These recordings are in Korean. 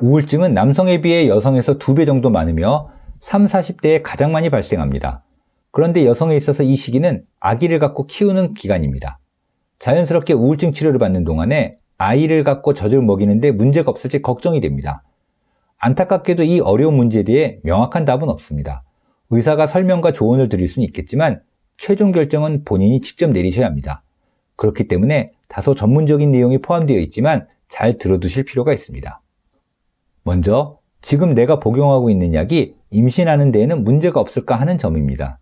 우울증은 남성에 비해 여성에서 2배 정도 많으며 30, 40대에 가장 많이 발생합니다. 그런데 여성에 있어서 이 시기는 아기를 갖고 키우는 기간입니다. 자연스럽게 우울증 치료를 받는 동안에 아이를 갖고 젖을 먹이는데 문제가 없을지 걱정이 됩니다. 안타깝게도 이 어려운 문제에 대해 명확한 답은 없습니다. 의사가 설명과 조언을 드릴 수는 있겠지만 최종 결정은 본인이 직접 내리셔야 합니다. 그렇기 때문에 다소 전문적인 내용이 포함되어 있지만 잘 들어두실 필요가 있습니다. 먼저 지금 내가 복용하고 있는 약이 임신하는 데에는 문제가 없을까 하는 점입니다.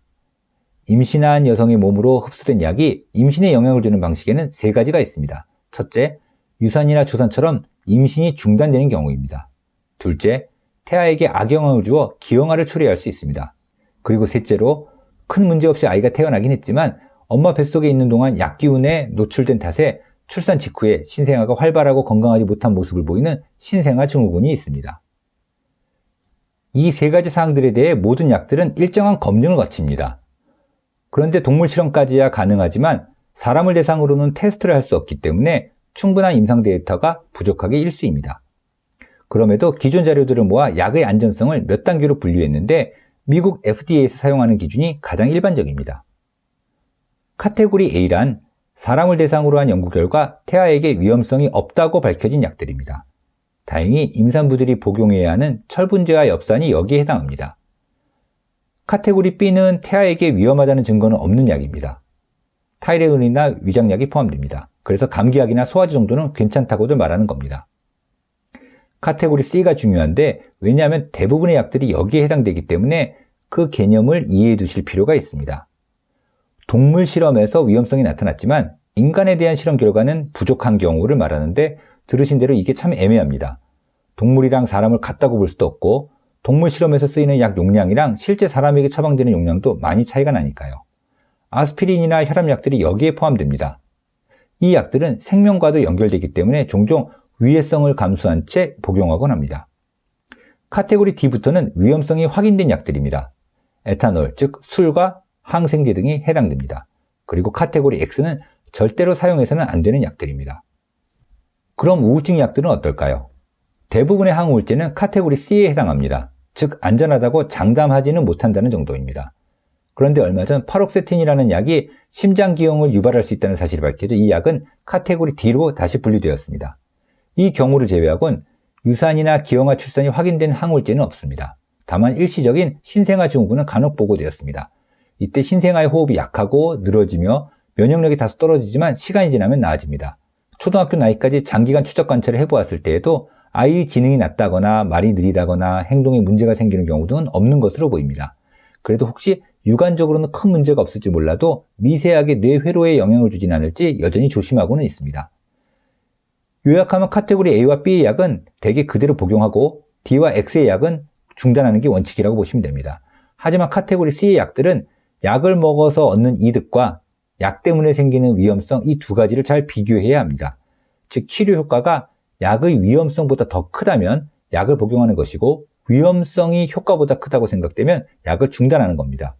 임신한 여성의 몸으로 흡수된 약이 임신에 영향을 주는 방식에는 3가지가 있습니다. 첫째, 유산이나 조산처럼 임신이 중단되는 경우입니다. 둘째, 태아에게 악영향을 주어 기형아를 초래할 수 있습니다. 그리고 셋째로 큰 문제 없이 아이가 태어나긴 했지만 엄마 뱃속에 있는 동안 약기운에 노출된 탓에 출산 직후에 신생아가 활발하고 건강하지 못한 모습을 보이는 신생아 증후군이 있습니다. 이 3가지 사항들에 대해 모든 약들은 일정한 검증을 거칩니다. 그런데 동물 실험까지야 가능하지만 사람을 대상으로는 테스트를 할 수 없기 때문에 충분한 임상 데이터가 부족하게 일수입니다. 그럼에도 기존 자료들을 모아 약의 안전성을 몇 단계로 분류했는데 미국 FDA에서 사용하는 기준이 가장 일반적입니다. 카테고리 A란 사람을 대상으로 한 연구 결과 태아에게 위험성이 없다고 밝혀진 약들입니다. 다행히 임산부들이 복용해야 하는 철분제와 엽산이 여기에 해당합니다. 카테고리 B는 태아에게 위험하다는 증거는 없는 약입니다. 타이레놀이나 위장약이 포함됩니다. 그래서 감기약이나 소화제 정도는 괜찮다고들 말하는 겁니다. 카테고리 C가 중요한데 왜냐하면 대부분의 약들이 여기에 해당되기 때문에 그 개념을 이해해 두실 필요가 있습니다. 동물 실험에서 위험성이 나타났지만 인간에 대한 실험 결과는 부족한 경우를 말하는데 들으신 대로 이게 참 애매합니다. 동물이랑 사람을 같다고 볼 수도 없고 동물 실험에서 쓰이는 약 용량이랑 실제 사람에게 처방되는 용량도 많이 차이가 나니까요. 아스피린이나 혈압약들이 여기에 포함됩니다. 이 약들은 생명과도 연결되기 때문에 종종 위해성을 감수한 채 복용하곤 합니다. 카테고리 D부터는 위험성이 확인된 약들입니다. 에탄올, 즉 술과 항생제 등이 해당됩니다. 그리고 카테고리 X는 절대로 사용해서는 안 되는 약들입니다. 그럼 우울증 약들은 어떨까요? 대부분의 항우울제는 카테고리 C에 해당합니다. 즉 안전하다고 장담하지는 못한다는 정도입니다. 그런데 얼마 전 파록세틴이라는 약이 심장기형을 유발할 수 있다는 사실이 밝혀져 이 약은 카테고리 D로 다시 분류되었습니다. 이 경우를 제외하곤 유산이나 기형아 출산이 확인된 항우울제는 없습니다. 다만 일시적인 신생아 증후군은 간혹 보고되었습니다. 이때 신생아의 호흡이 약하고 늘어지며 면역력이 다소 떨어지지만 시간이 지나면 나아집니다. 초등학교 나이까지 장기간 추적 관찰을 해보았을 때에도 아이의 지능이 낮다거나 말이 느리다거나 행동에 문제가 생기는 경우 등은 없는 것으로 보입니다. 그래도 혹시 유관적으로는 큰 문제가 없을지 몰라도 미세하게 뇌회로에 영향을 주진 않을지 여전히 조심하고는 있습니다. 요약하면 카테고리 A와 B의 약은 대개 그대로 복용하고 D와 X의 약은 중단하는 게 원칙이라고 보시면 됩니다. 하지만 카테고리 C의 약들은 약을 먹어서 얻는 이득과 약 때문에 생기는 위험성 이 2가지를 잘 비교해야 합니다. 즉 치료 효과가 약의 위험성보다 더 크다면 약을 복용하는 것이고 위험성이 효과보다 크다고 생각되면 약을 중단하는 겁니다.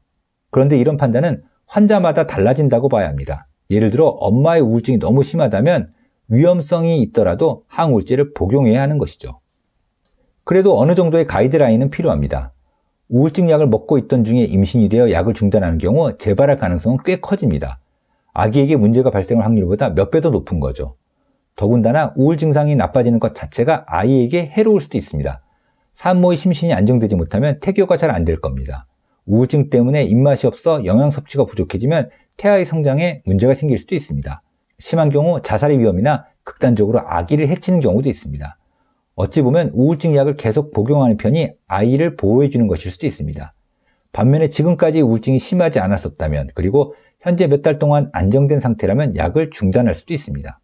그런데 이런 판단은 환자마다 달라진다고 봐야 합니다. 예를 들어 엄마의 우울증이 너무 심하다면 위험성이 있더라도 항우울제를 복용해야 하는 것이죠. 그래도 어느 정도의 가이드라인은 필요합니다. 우울증 약을 먹고 있던 중에 임신이 되어 약을 중단하는 경우 재발할 가능성은 꽤 커집니다. 아기에게 문제가 발생할 확률보다 몇 배 더 높은 거죠. 더군다나 우울 증상이 나빠지는 것 자체가 아이에게 해로울 수도 있습니다. 산모의 심신이 안정되지 못하면 태교가 잘 안 될 겁니다. 우울증 때문에 입맛이 없어 영양 섭취가 부족해지면 태아의 성장에 문제가 생길 수도 있습니다. 심한 경우 자살의 위험이나 극단적으로 아기를 해치는 경우도 있습니다. 어찌 보면 우울증 약을 계속 복용하는 편이 아이를 보호해주는 것일 수도 있습니다. 반면에 지금까지 우울증이 심하지 않았었다면 그리고 현재 몇 달 동안 안정된 상태라면 약을 중단할 수도 있습니다.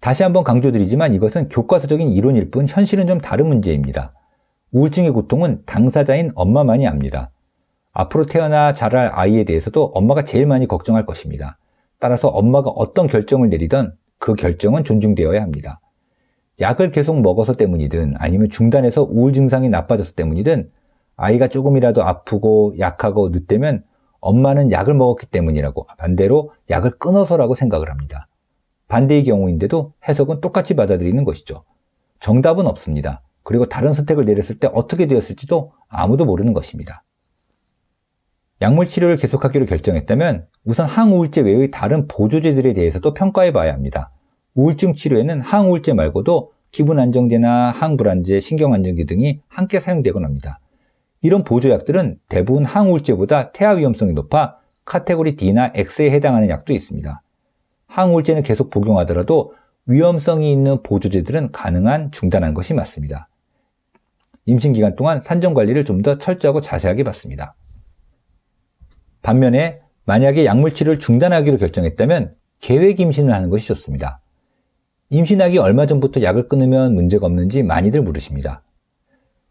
다시 한번 강조드리지만 이것은 교과서적인 이론일 뿐 현실은 좀 다른 문제입니다. 우울증의 고통은 당사자인 엄마만이 압니다. 앞으로 태어나 자랄 아이에 대해서도 엄마가 제일 많이 걱정할 것입니다. 따라서 엄마가 어떤 결정을 내리든 그 결정은 존중되어야 합니다. 약을 계속 먹어서 때문이든 아니면 중단해서 우울 증상이 나빠져서 때문이든 아이가 조금이라도 아프고 약하고 늦대면 엄마는 약을 먹었기 때문이라고 반대로 약을 끊어서라고 생각을 합니다. 반대의 경우인데도 해석은 똑같이 받아들이는 것이죠. 정답은 없습니다. 그리고 다른 선택을 내렸을 때 어떻게 되었을지도 아무도 모르는 것입니다. 약물 치료를 계속하기로 결정했다면 우선 항우울제 외의 다른 보조제들에 대해서도 평가해 봐야 합니다. 우울증 치료에는 항우울제 말고도 기분 안정제나 항불안제, 신경안정제 등이 함께 사용되곤 합니다. 이런 보조약들은 대부분 항우울제보다 태아 위험성이 높아 카테고리 D나 X에 해당하는 약도 있습니다. 항우울제는 계속 복용하더라도 위험성이 있는 보조제들은 가능한 중단하는 것이 맞습니다. 임신 기간 동안 산정 관리를 좀 더 철저하고 자세하게 받습니다. 반면에 만약에 약물 치료를 중단하기로 결정했다면 계획 임신을 하는 것이 좋습니다. 임신하기 얼마 전부터 약을 끊으면 문제가 없는지 많이들 물으십니다.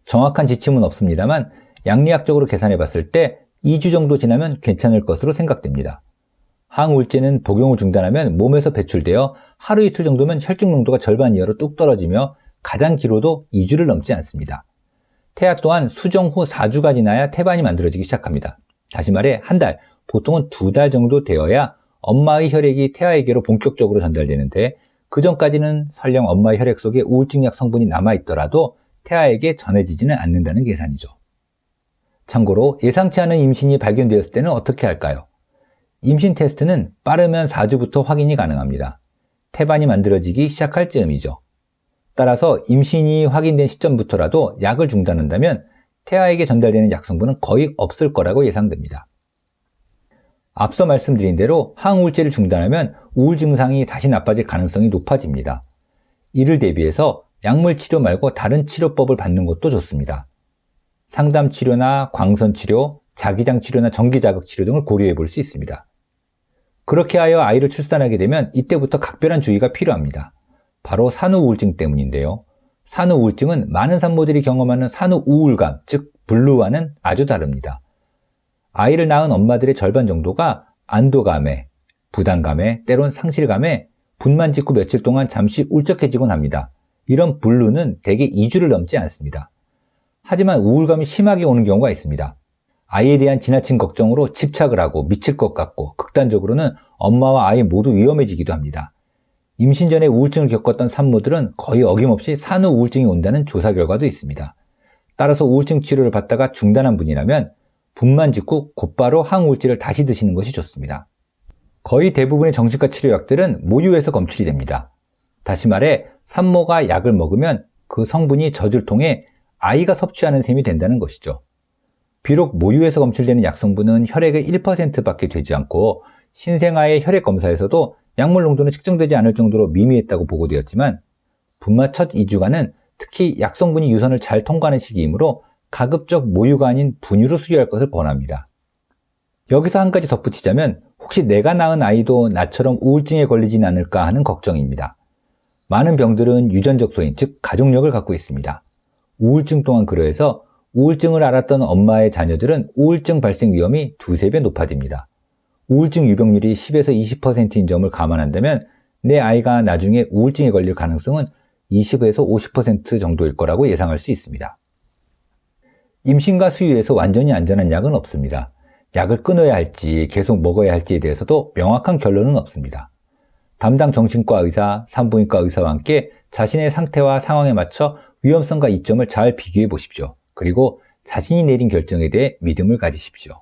정확한 지침은 없습니다만 양리학적으로 계산해 봤을 때 2주 정도 지나면 괜찮을 것으로 생각됩니다. 항우울제는 복용을 중단하면 몸에서 배출되어 하루 이틀 정도면 혈중 농도가 절반 이하로 뚝 떨어지며 가장 길어도 2주를 넘지 않습니다. 태아 또한 수정 후 4주가 지나야 태반이 만들어지기 시작합니다. 다시 말해 한 달, 보통은 2달 정도 되어야 엄마의 혈액이 태아에게로 본격적으로 전달되는데 그 전까지는 설령 엄마의 혈액 속에 우울증약 성분이 남아있더라도 태아에게 전해지지는 않는다는 계산이죠. 참고로 예상치 않은 임신이 발견되었을 때는 어떻게 할까요? 임신 테스트는 빠르면 4주부터 확인이 가능합니다. 태반이 만들어지기 시작할 즈음이죠. 따라서 임신이 확인된 시점부터라도 약을 중단한다면 태아에게 전달되는 약 성분은 거의 없을 거라고 예상됩니다. 앞서 말씀드린 대로 항우울제를 중단하면 우울 증상이 다시 나빠질 가능성이 높아집니다. 이를 대비해서 약물 치료 말고 다른 치료법을 받는 것도 좋습니다. 상담 치료나 광선 치료, 자기장 치료나 전기 자극 치료 등을 고려해 볼 수 있습니다. 그렇게 하여 아이를 출산하게 되면 이때부터 각별한 주의가 필요합니다. 바로 산후우울증 때문인데요. 산후우울증은 많은 산모들이 경험하는 산후우울감, 즉 블루와는 아주 다릅니다. 아이를 낳은 엄마들의 절반 정도가 안도감에, 부담감에, 때론 상실감에 분만 직후 며칠 동안 잠시 울적해지곤 합니다. 이런 블루는 대개 2주를 넘지 않습니다. 하지만 우울감이 심하게 오는 경우가 있습니다. 아이에 대한 지나친 걱정으로 집착을 하고 미칠 것 같고 극단적으로는 엄마와 아이 모두 위험해지기도 합니다. 임신 전에 우울증을 겪었던 산모들은 거의 어김없이 산후우울증이 온다는 조사 결과도 있습니다. 따라서 우울증 치료를 받다가 중단한 분이라면 분만 직후 곧바로 항우울제를 다시 드시는 것이 좋습니다. 거의 대부분의 정신과 치료약들은 모유에서 검출이 됩니다. 다시 말해 산모가 약을 먹으면 그 성분이 젖을 통해 아이가 섭취하는 셈이 된다는 것이죠. 비록 모유에서 검출되는 약 성분은 혈액의 1%밖에 되지 않고 신생아의 혈액 검사에서도 약물 농도는 측정되지 않을 정도로 미미했다고 보고되었지만 분마 첫 2주간은 특히 약 성분이 유선을 잘 통과하는 시기이므로 가급적 모유가 아닌 분유로 수유할 것을 권합니다. 여기서 한 가지 덧붙이자면 혹시 내가 낳은 아이도 나처럼 우울증에 걸리진 않을까 하는 걱정입니다. 많은 병들은 유전적 소인, 즉 가족력을 갖고 있습니다. 우울증 또한 그러해서 우울증을 앓았던 엄마의 자녀들은 우울증 발생 위험이 2~3배 높아집니다. 우울증 유병률이 10에서 20%인 점을 감안한다면 내 아이가 나중에 우울증에 걸릴 가능성은 20에서 50% 정도일 거라고 예상할 수 있습니다. 임신과 수유에서 완전히 안전한 약은 없습니다. 약을 끊어야 할지 계속 먹어야 할지에 대해서도 명확한 결론은 없습니다. 담당 정신과 의사, 산부인과 의사와 함께 자신의 상태와 상황에 맞춰 위험성과 이점을 잘 비교해 보십시오. 그리고 자신이 내린 결정에 대해 믿음을 가지십시오.